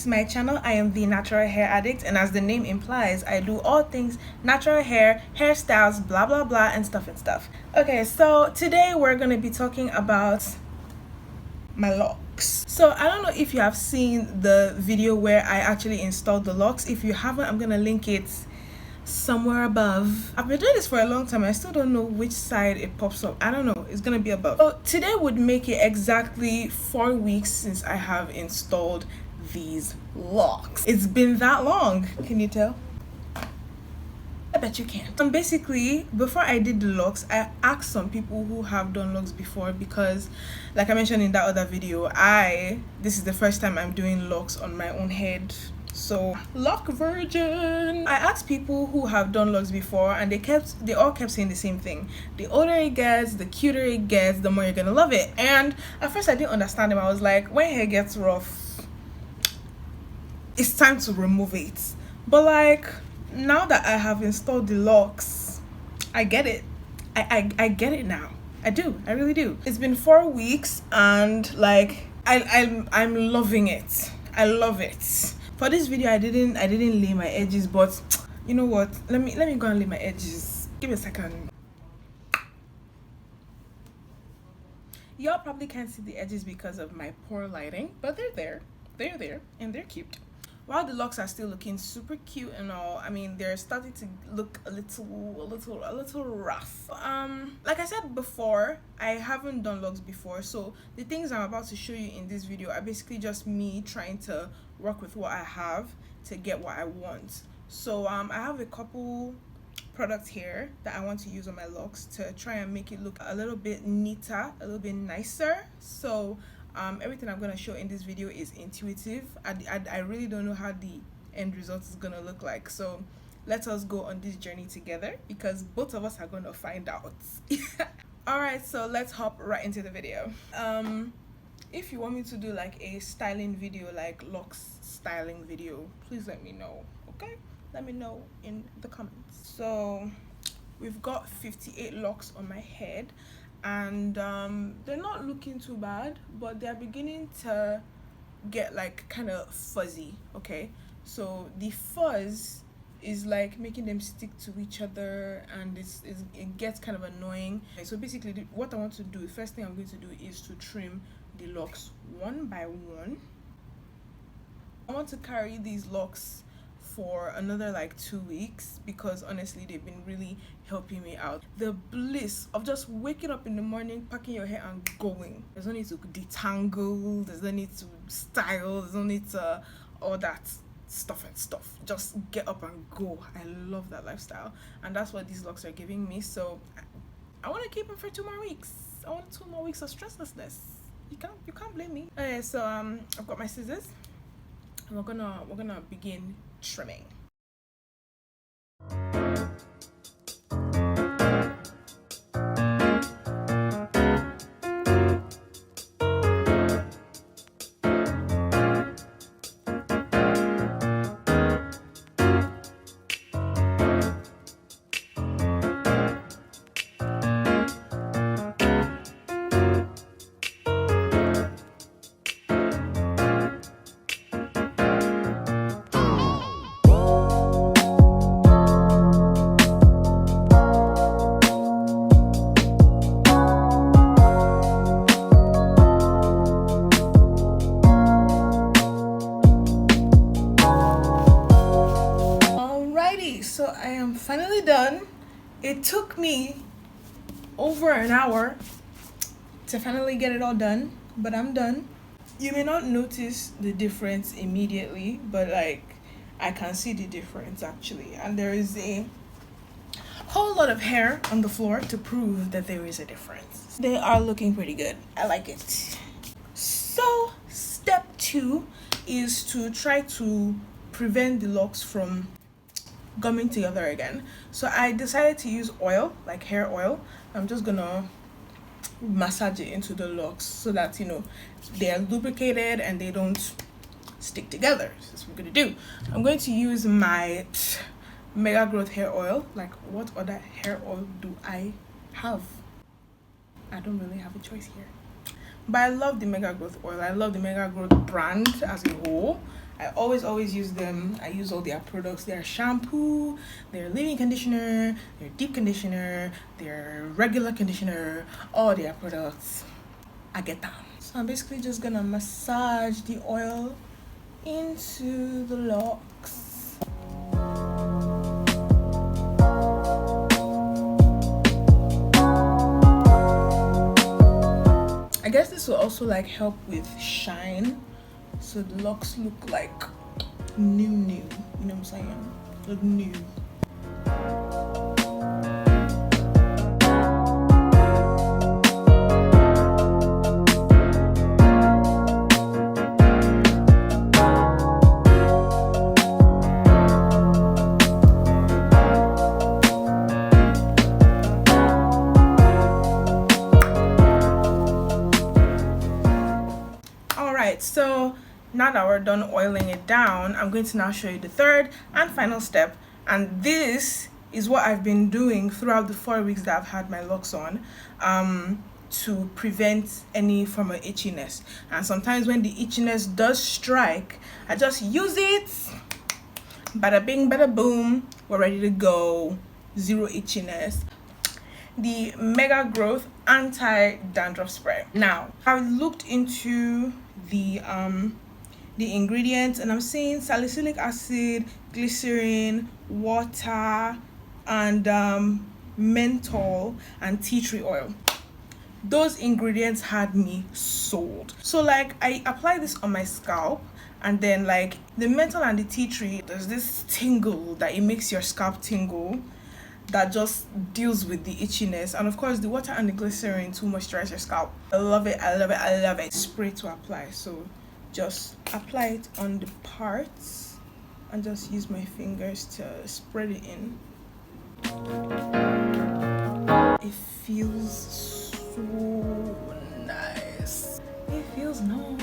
to my channel. I am the Natural Hair Addict, and as the name implies, I do all things natural hair, hairstyles, blah blah blah, and stuff. Okay, so today we're going to be talking about my locks. So I don't know if you have seen the video where I actually installed the locks. If you haven't, I'm going to link it somewhere above. I've been doing this for a long time. I still don't know which side it pops up. I don't know. It's gonna be above. So today would make it exactly 4 weeks since I have installed these locks. It's been that long. Can you tell? I bet you can. Basically, before I did the locks, I asked some people who have done locks before, because like I mentioned in that other video, this is the first time I'm doing locks on my own head. So lock virgin. I asked people who have done locks before, and they all kept saying the same thing: the older it gets, the cuter it gets, the more you're gonna love it. And at first I didn't understand them. I was like, when hair gets rough, it's time to remove it. But like, now that I have installed the locks, I get it. I get it now. I do. I really do. It's been 4 weeks, and like I'm loving it. I love it. For this video, I didn't lay my edges, but you know what? Let me go and lay my edges. Give me a second. Y'all probably can't see the edges because of my poor lighting, but they're there. They're there, and they're cute. While the locks are still looking super cute and all, I mean, they're starting to look a little rough. Like I said before, I haven't done locks before, so the things I'm about to show you in this video are basically just me trying to work with what I have to get what I want. So I have a couple products here that I want to use on my locks to try and make it look a little bit neater, a little bit nicer. So everything I'm going to show in this video is intuitive. I really don't know how the end result is going to look like, so let us go on this journey together, because both of us are going to find out. Alright, so let's hop right into the video. If you want me to do like a styling video, like locks styling video, please let me know. Okay, let me know in the comments. So we've got 58 locks on my head, and they're not looking too bad, but they're beginning to get like kind of fuzzy. Okay, so the fuzz is like making them stick to each other, and it gets kind of annoying. Okay, so basically what I want to do, the first thing I'm going to do is to trim the locks one by one. I want to carry these locks for another like 2 weeks, because honestly they've been really helping me out. The bliss of just waking up in the morning, packing your hair and going. There's no need to detangle, there's no need to style, there's no need to all that stuff. Just get up and go. I love that lifestyle, and that's what these locks are giving me. So I want to keep them for 2 more weeks. I want 2 more weeks of stresslessness. You can't blame me. Okay, so I've got my scissors, and we're gonna begin trimming. So I am finally done. It took me over an hour to finally get it all done, but I'm done. You may not notice the difference immediately, but like I can see the difference actually, and there is a whole lot of hair on the floor to prove that there is a difference. They are looking pretty good. I like it. So step 2 is to try to prevent the locks from gumming together again. So I decided to use oil, like hair oil. I'm just gonna massage it into the locks so that, you know, they are lubricated and they don't stick together. So that's what we're gonna do. I'm going to use my MEGAGROWTH hair oil. Like, what other hair oil do I have? I don't really have a choice here. But I love the MEGAGROWTH oil. I love the MEGAGROWTH brand as a whole. I always use them. I use all their products, their shampoo, their leave-in conditioner, their deep conditioner, their regular conditioner, all their products. I get them. So I'm basically just gonna massage the oil into the locks. I guess this will also like help with shine, so the locks look like new, you know what I'm saying? Look new. So now that we're done oiling it down, I'm going to now show you the third and final step, and this is what I've been doing throughout the 4 weeks that I've had my locks on, to prevent any form of itchiness. And sometimes when the itchiness does strike, I just use it, bada bing bada boom, we're ready to go, zero itchiness. The MEGAGROWTH anti-dandruff spray. Now I looked into the ingredients, and I'm seeing salicylic acid, glycerin, water, and menthol and tea tree oil. Those ingredients had me sold. So like I apply this on my scalp, and then like the menthol and the tea tree, there's this tingle that it makes your scalp tingle that just deals with the itchiness, and of course the water and the glycerin to moisturize your scalp. I love it. Spray to apply, so just apply it on the parts and just use my fingers to spread it in. It feels so nice. It feels nice.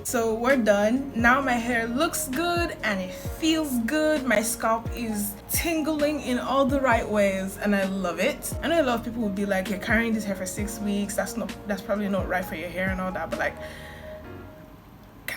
So we're done. Now my hair looks good and it feels good. My scalp is tingling in all the right ways and I love it. I know a lot of people would be like, you're carrying this hair for 6 weeks, that's probably not right for your hair and all that, but like,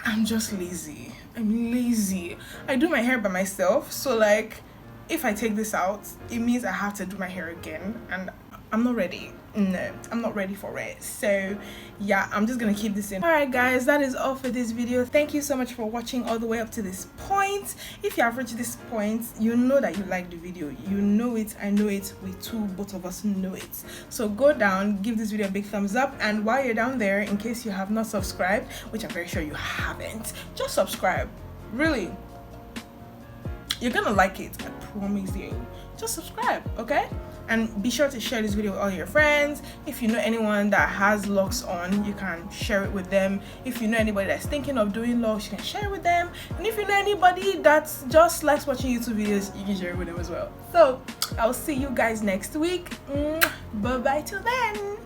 I'm just lazy. I'm lazy. I do my hair by myself, so like if I take this out, it means I have to do my hair again, and I'm not ready. No, I'm not ready for it. So yeah, I'm just gonna keep this in. All right guys, that is all for this video. Thank you so much for watching all the way up to this point. If you have reached this point, you know that you like the video. You know it, I know it, we too, both of us know it. So go down, give this video a big thumbs up, and while you're down there, in case you have not subscribed, which I'm very sure you haven't, just subscribe. Really, you're gonna like it, I promise you. Just subscribe, okay? And be sure to share this video with all your friends. If you know anyone that has locks on, you can share it with them. If you know anybody that's thinking of doing locks, you can share it with them. And if you know anybody that just likes watching YouTube videos, you can share it with them as well. So I'll see you guys next week. Bye bye till then.